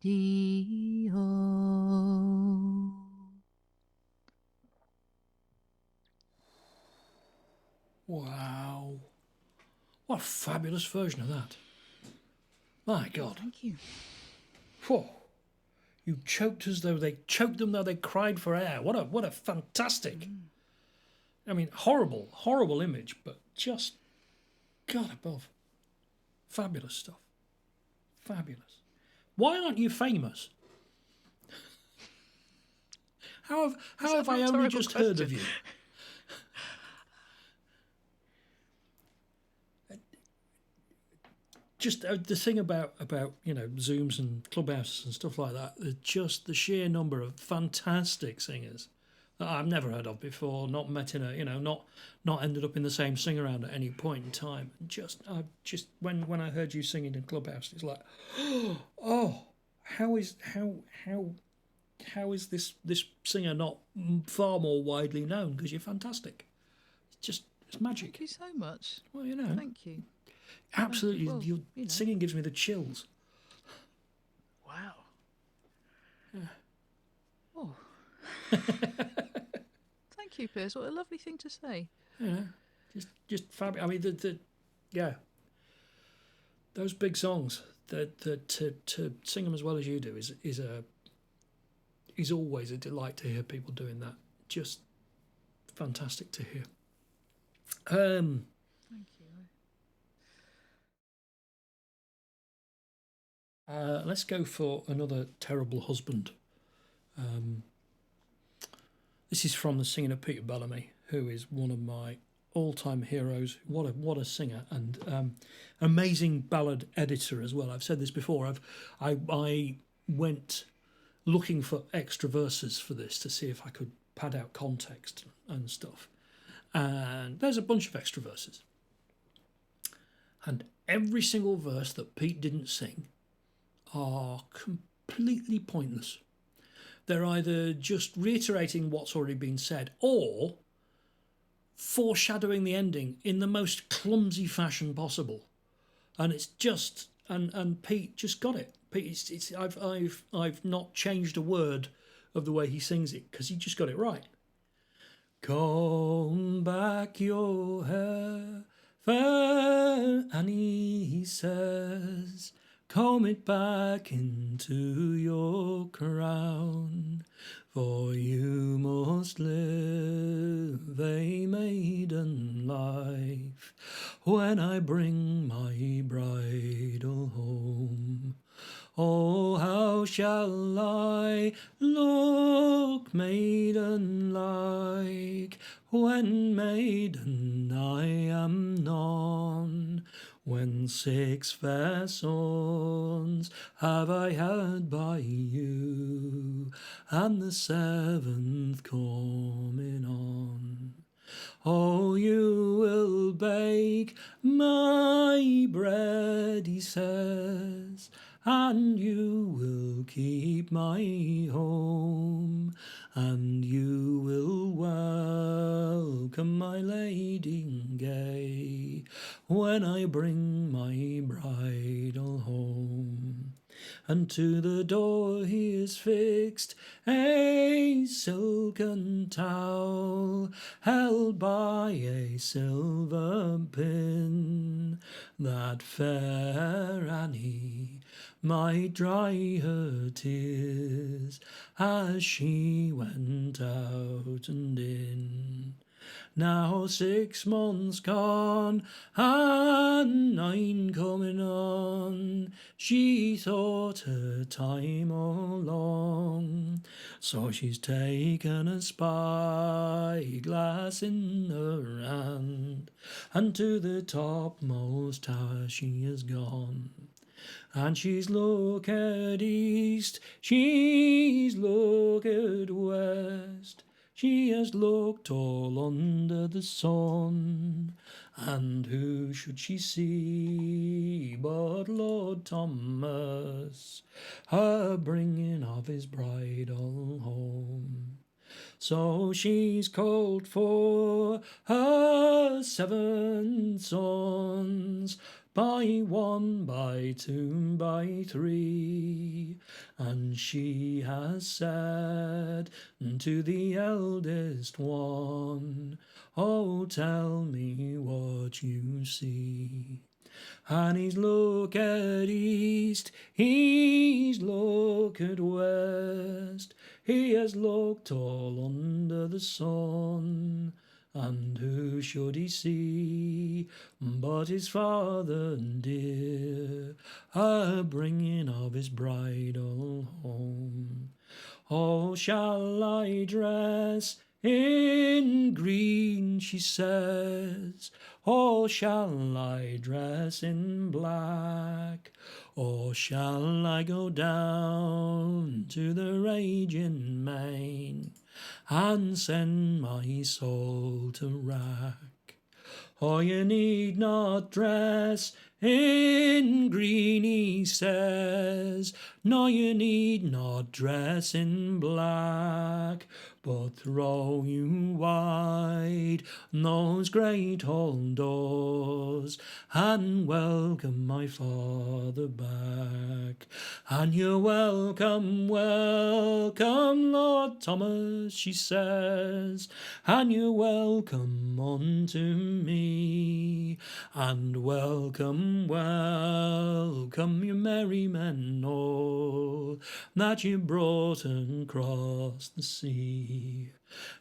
oh. What a fabulous version of that. My God. Thank you. Whoa. You choked them though they cried for air. What a fantastic. I mean, horrible image, but just God above. Fabulous stuff. Fabulous. Why aren't you famous? How have I only just heard of you? Just the thing about Zooms and clubhouses and stuff like that, just the sheer number of fantastic singers that I've never heard of before, not met in a not ended up in the same sing around at any point in time. When I heard you singing in clubhouse, it's like, oh, how is this singer not far more widely known? Because you're fantastic. It's magic. Thank you so much. Well, Thank you. Absolutely, Well, your singing gives me the chills. Wow. Yeah. Oh. Thank you, Piers. What a lovely thing to say. Yeah, just fabulous. I mean, those big songs, to sing them as well as you do is always a delight to hear people doing that. Just fantastic to hear. Thank you. Let's go for another terrible husband. This is from the singing of Peter Bellamy, who is one of my all-time heroes. What a singer, and amazing ballad editor as well. I've said this before. I went looking for extra verses for this to see if I could pad out context and stuff. And there's a bunch of extra verses. And every single verse that Pete didn't sing are completely pointless. They're either just reiterating what's already been said or foreshadowing the ending in the most clumsy fashion possible. And it's just and Pete just got it. Pete, I've not changed a word of the way he sings it because he just got it right. Comb back your hair, fair Annie, he says. Comb it back into your crown, for you must live a maiden life when I bring my bridal home. Oh, how shall I look maiden-like when maiden I am none? When 6 fair sons have I had by you, and the 7th coming on. Oh, you will bake my bread, he says, and you will keep my home, and you will welcome my lady gay when I bring my bridal home. And to the door he is fixed a silken towel held by a silver pin, that fair Annie might dry her tears as she went out and in. Now 6 months gone and 9 coming on, she thought her time all long, so she's taken a spyglass in her hand, and to the topmost tower she has gone. And she's looked east, she's looked west, she has looked all under the sun, and who should she see but Lord Thomas, her bringing of his bridal home. So she's called for her 7 sons, by one, by two, by three. And she has said to the eldest one, oh, tell me what you see. And he's look at east, he's look at west, he has looked all under the sun. And who should he see but his father dear, a bringing of his bridal home? Oh, shall I dress in green, she says, or shall I dress in black? Or shall I go down to the raging main and send my soul to wrack? Oh, you need not dress in green, he says, no, you need not dress in black, but throw you wide those great hall doors and welcome my father back. And you're welcome, welcome, Lord Thomas, she says, and you're welcome unto me, and welcome, welcome, you merry men all that you brought across the sea.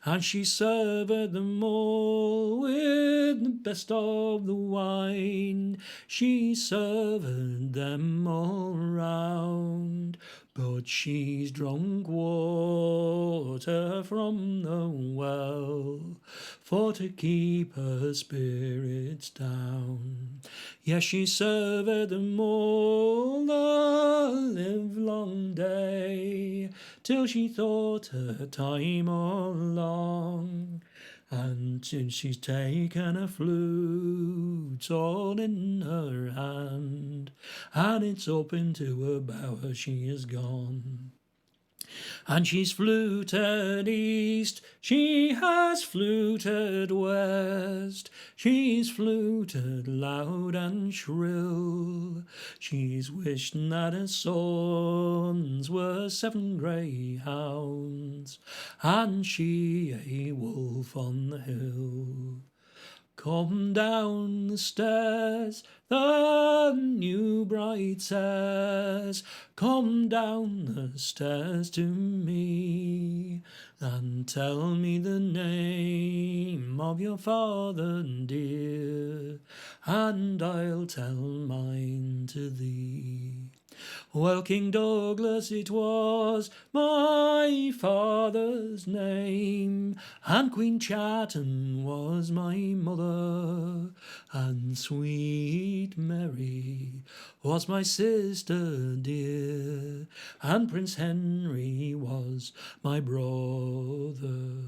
And she served them all with the best of the wine, she served them all round, but she's drunk water from the well for to keep her spirits down. Yes, she served them all the livelong day till she thought her time all long. And since she's taken a flute all in her hand, and it's up into her bower she is gone. And she's fluted east, she has fluted west, she's fluted loud and shrill. She's wished that her sons were 7 greyhounds, and she a wolf on the hill. Come down the stairs, the new bride says, come down the stairs to me, and tell me the name of your father dear, and I'll tell mine to thee. Well, King Douglas it was my father's name, and Queen Chatham was my mother, and sweet Mary was my sister dear, and Prince Henry was my brother.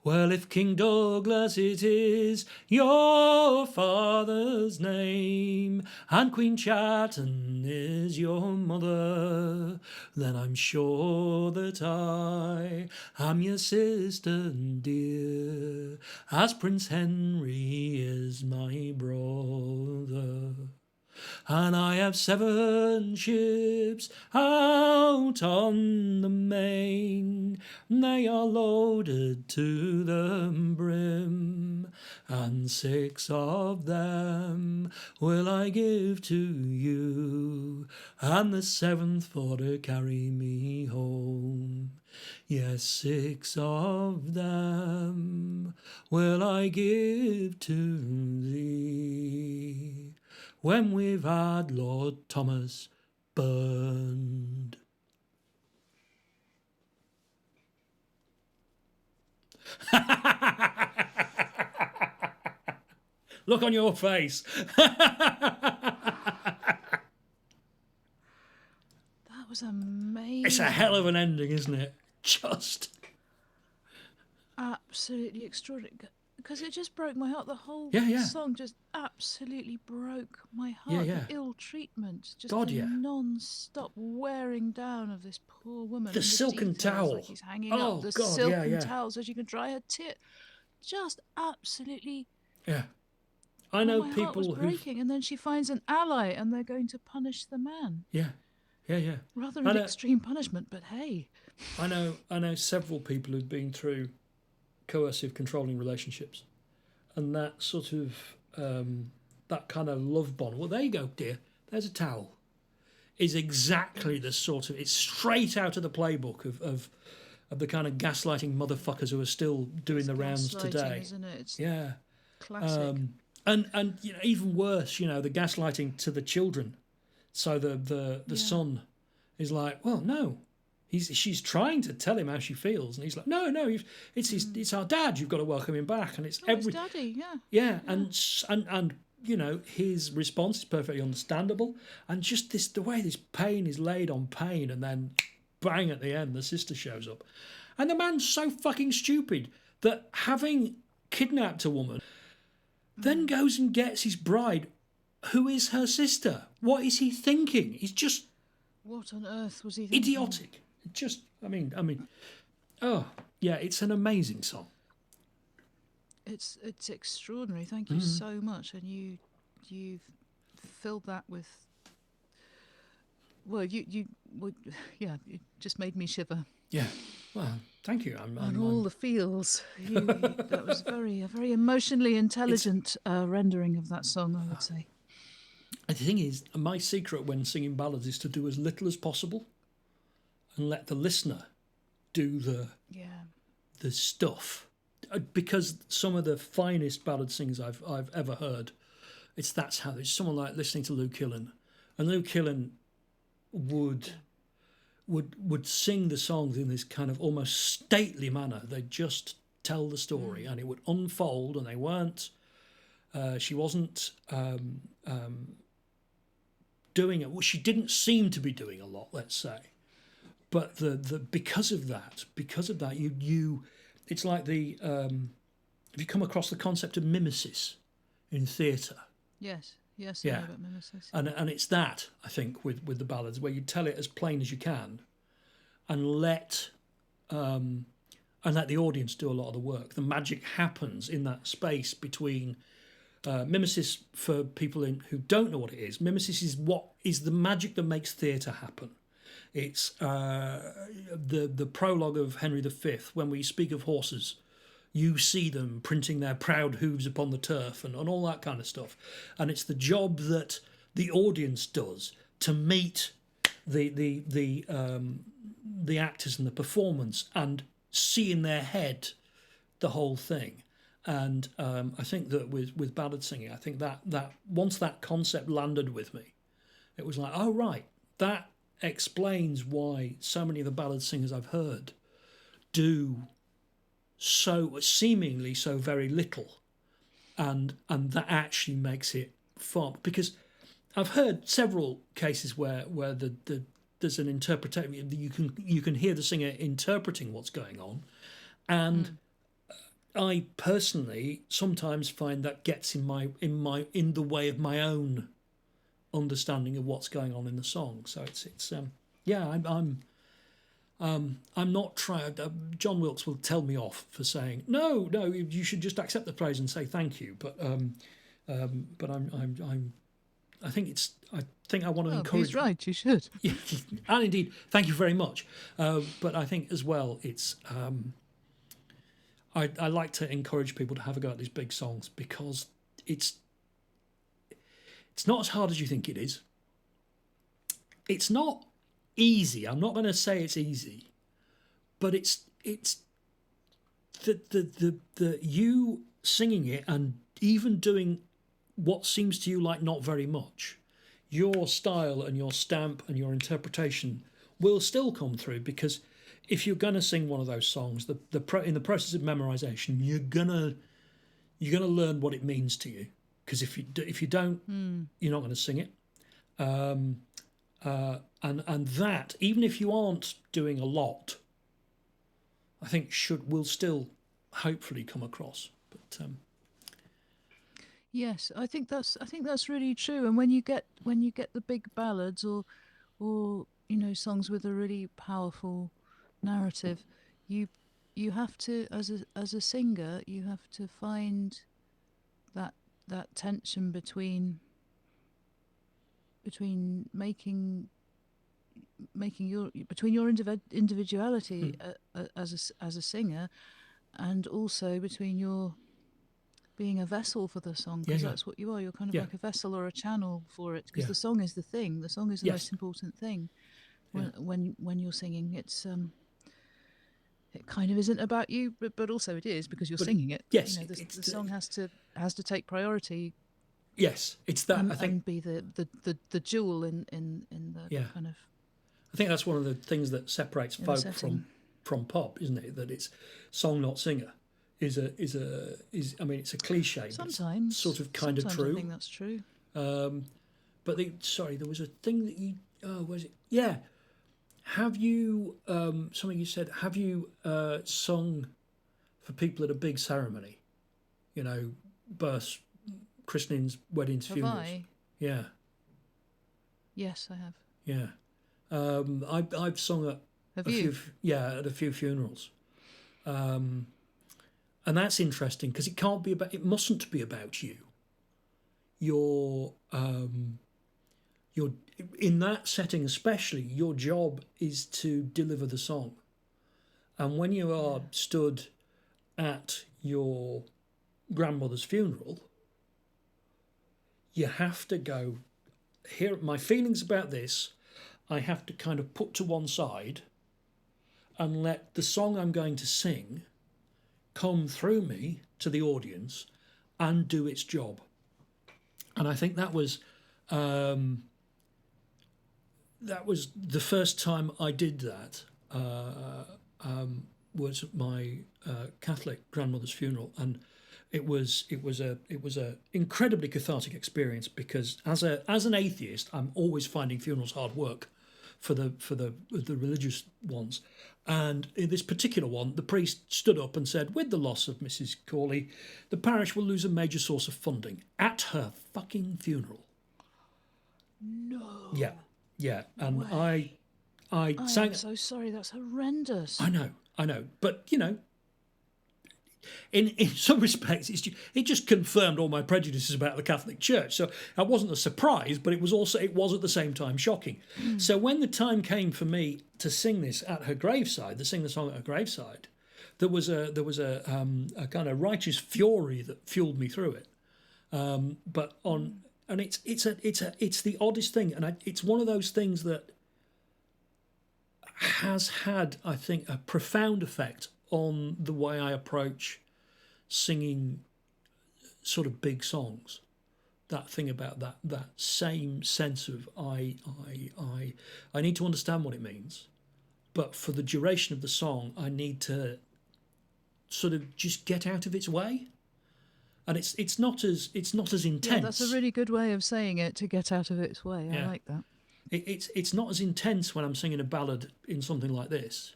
Well, if King Douglas it is your father's name, and Queen Chatham is your mother, then I'm sure that I am your sister dear, as Prince Henry is my brother. And I have 7 ships out on the main, they are loaded to the brim, and 6 of them will I give to you, and the 7th for to carry me home. Yes, 6 of them will I give to thee, when we've had Lord Thomas burned. Look on your face. That was amazing. It's a hell of an ending, isn't it? Just absolutely extraordinary. Because it just broke my heart. The whole song just absolutely broke my heart. The ill treatment, just the non-stop wearing down of this poor woman. The silken towel. Like he's hanging up the silken towel so she can dry her tears. Just absolutely. Yeah. I Oh, know my heart was people who've breaking. And then she finds an ally, and they're going to punish the man. yeah, yeah. Rather I an know, extreme punishment, but hey. I know several people who've been through coercive, controlling relationships, and that sort of that kind of love bond. Well, there you go, dear. There's a towel. Is exactly the sort of, it's straight out of the playbook of the kind of gaslighting motherfuckers who are still doing the rounds today. Isn't it? It's Yeah. classic. And you know, even worse, you know, the gaslighting to the children. So the son is like, well, no, she's trying to tell him how she feels, and he's like, no, it's our dad. You've got to welcome him back, and it's It's daddy, yeah. And you know, his response is perfectly understandable, and just the way this pain is laid on pain, and then bang at the end, the sister shows up, and the man's so fucking stupid that having kidnapped a woman, then goes and gets his bride, who is her sister. What is he thinking? He's just What on earth was he thinking? idiotic. Just, I mean, oh yeah, it's an amazing song. It's extraordinary. Thank you so much, and you've filled that with. Well, it just made me shiver. Yeah, well, thank you. On all the feels. That was a very emotionally intelligent rendering of that song, I would say. The thing is, my secret when singing ballads is to do as little as possible, and let the listener do the stuff. Because some of the finest ballad singers I've ever heard, that's how it's someone like listening to Lou Killen, and Lou Killen would sing the songs in this kind of almost stately manner. They'd just tell the story, and it would unfold, and they weren't. She wasn't doing it. Well, she didn't seem to be doing a lot, let's say. But because of that, you it's like the have you come across the concept of mimesis in theatre? Yes, I know about mimesis. And it's that, I think, with the ballads, where you tell it as plain as you can, and let the audience do a lot of the work. The magic happens in that space between mimesis. For people who don't know what it is, mimesis is the magic that makes theatre happen. It's the prologue of Henry V. When we speak of horses, you see them printing their proud hooves upon the turf and all that kind of stuff. And it's the job that the audience does to meet the actors in the performance and see in their head the whole thing. And I think that with ballad singing, I think that once that concept landed with me, it was like, oh right, that explains why so many of the ballad singers I've heard do so seemingly so very little, and that actually makes it fun. Because I've heard several cases where there's an interpretation, you can hear the singer interpreting what's going on, and I personally sometimes find that gets in the way of my own understanding of what's going on in the song. So it's I'm not trying. John Wilkes will tell me off for saying no. You should just accept the praise and say thank you. But I think I want to encourage. He's right. You should. Yeah, and indeed, thank you very much. But I think as well, it's I like to encourage people to have a go at these big songs, because it's not as hard as you think it is. It's not easy. I'm not going to say it's easy, but it's the you singing it and even doing what seems to you like not very much, your style and your stamp and your interpretation will still come through. Because if you're going to sing one of those songs, in the process of memorization, you're gonna learn what it means to you. Because if you don't, you're not going to sing it. And that, even if you aren't doing a lot, I think will still hopefully come across. But yes, I think that's really true. And when you get the big ballads or songs with a really powerful narrative, you have to, as a singer, you have to find that that tension between making your individuality as a singer, and also between your being a vessel for the song, because that's what you are. You're kind of like a vessel or a channel for it, because the song is the thing. The song is the most important thing. When you're singing, it's it kind of isn't about you, but also it is, because you're singing it. Yes, the song has to take priority. Yes, it's that. And, I think, and be the jewel in the kind of. I think that's one of the things that separates folk from pop, isn't it? That it's song not singer is I mean, it's a cliche. Sometimes, it's sort of kind of true. I think that's true. But there was a thing that you. Oh, was it? Yeah. Have you something you said? Have you sung for people at a big ceremony? You know, births, christenings, weddings, funerals. I? Yeah. Yes, I have. Yeah. I've sung at at a few funerals, and that's interesting because it mustn't be about you. You're in that setting, especially. Your job is to deliver the song, and when you are stood at your grandmother's funeral, you have to go, here are my feelings about this. I have to kind of put to one side and let the song I'm going to sing come through me to the audience and do its job. And I think that was the first time I did that. Was at my Catholic grandmother's funeral, and it was a incredibly cathartic experience, because as an atheist, I'm always finding funerals hard work for the religious ones. And in this particular one, the priest stood up and said, with the loss of Mrs. Corley, the parish will lose a major source of funding at her fucking funeral. No. Yeah. And I sang. I'm so sorry. That's horrendous. I know. But, you know, in some respects, it just confirmed all my prejudices about the Catholic Church. So that wasn't a surprise, but it was at the same time shocking. So when the time came for me to sing this at her graveside, to sing the song at her graveside, there was a kind of righteous fury that fueled me through it. It's the oddest thing, and it's one of those things that has had, I think, a profound effect on the way I approach singing sort of big songs. That thing about that same sense of I need to understand what it means, but for the duration of the song, I need to sort of just get out of its way. And it's not as intense. Yeah, that's a really good way of saying it, to get out of its way. I like that. It's not as intense when I'm singing a ballad in something like this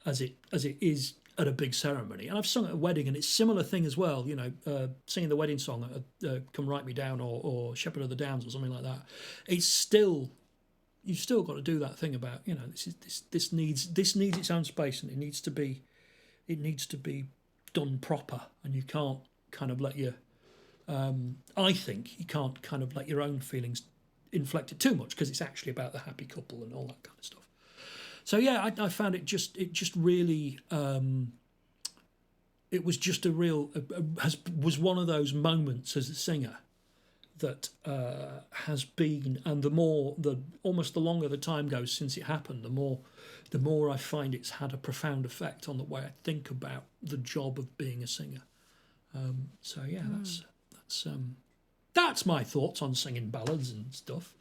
as it is at a big ceremony. And I've sung at a wedding, and it's a similar thing as well. You know, singing the wedding song at "Come Write Me Down" or "Shepherd of the Downs" or something like that. It's still, you've still got to do that thing about, you know, this needs its own space, and it needs to be done proper, and you can't kind of let your I think you can't kind of let your own feelings inflect it too much, because it's actually about the happy couple and all that kind of stuff. So yeah, I found it just really it was just a real was one of those moments as a singer that has been, and almost the longer the time goes since it happened, the more I find it's had a profound effect on the way I think about the job of being a singer. So yeah, that's my thoughts on singing ballads and stuff.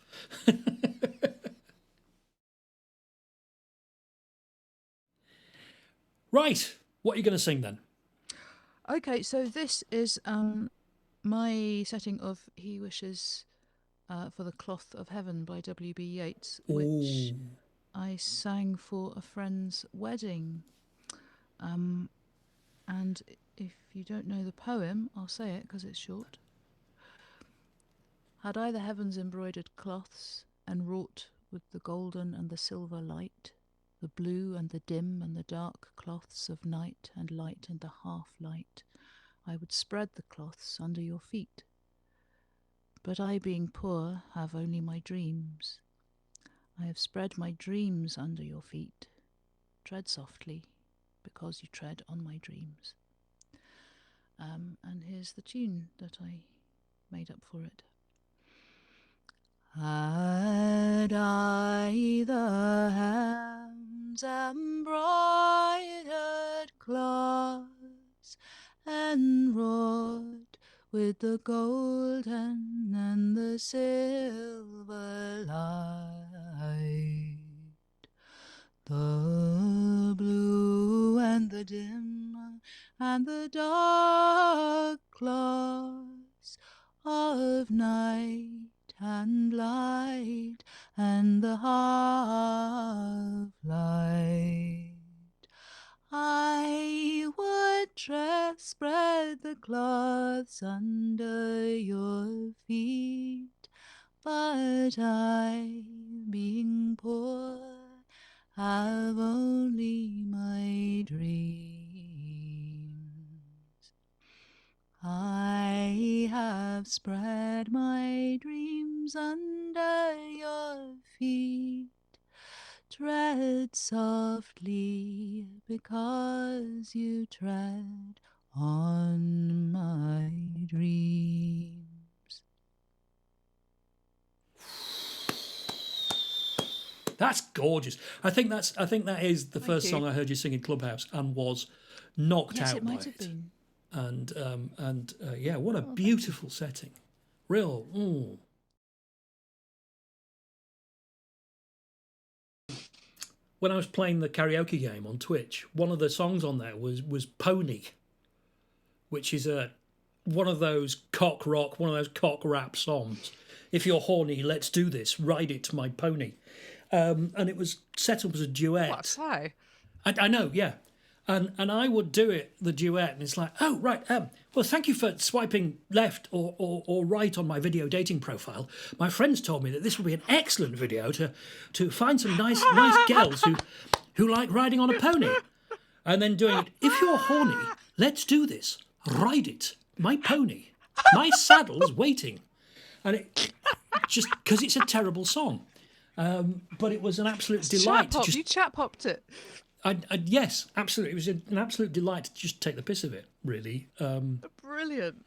Right, what are you going to sing then? Okay, so this is my setting of "He Wishes for the Cloth of Heaven" by W.B. Yeats, which I sang for a friend's wedding. And if you don't know the poem, I'll say it because it's short. Had I the heavens embroidered cloths, and wrought with the golden and the silver light, the blue and the dim and the dark cloths of night and light and the half-light, I would spread the cloths under your feet, But I, being poor, have only my dreams. I have spread my dreams under your feet. Tread softly, because you tread on my dreams. And here's the tune that I made up for it. Had I the hams embroidered cloths and wrought with the golden and the silver light, the blue and the dim and the dark cloths of night and light and the half light, I would spread the cloths under your feet, but I, being poor, have only my dreams. I have spread my dreams under your feet. Tread softly, because you tread on my dreams. That's gorgeous. I think that is the first song I heard you sing in Clubhouse and was knocked out by it. Yes, it might have been. And yeah, what a beautiful setting. Real. When I was playing the karaoke game on Twitch, one of the songs on there was Pony, which is one of those cock rock, one of those cock rap songs. If you're horny, let's do this. Ride it, my pony. And it was set up as a duet. What? Hi. I know, yeah. And I would do it, the duet, and it's like, oh, right, well, thank you for swiping left or right on my video dating profile. My friends told me that this would be an excellent video to find some nice girls who like riding on a pony. And then doing it, if you're horny, let's do this. Ride it, my pony. My saddle's waiting. And it just, because it's a terrible song. But it was an absolute delight. You chat popped it. Yes, absolutely. It was an absolute delight to just take the piss of it, really. Brilliant.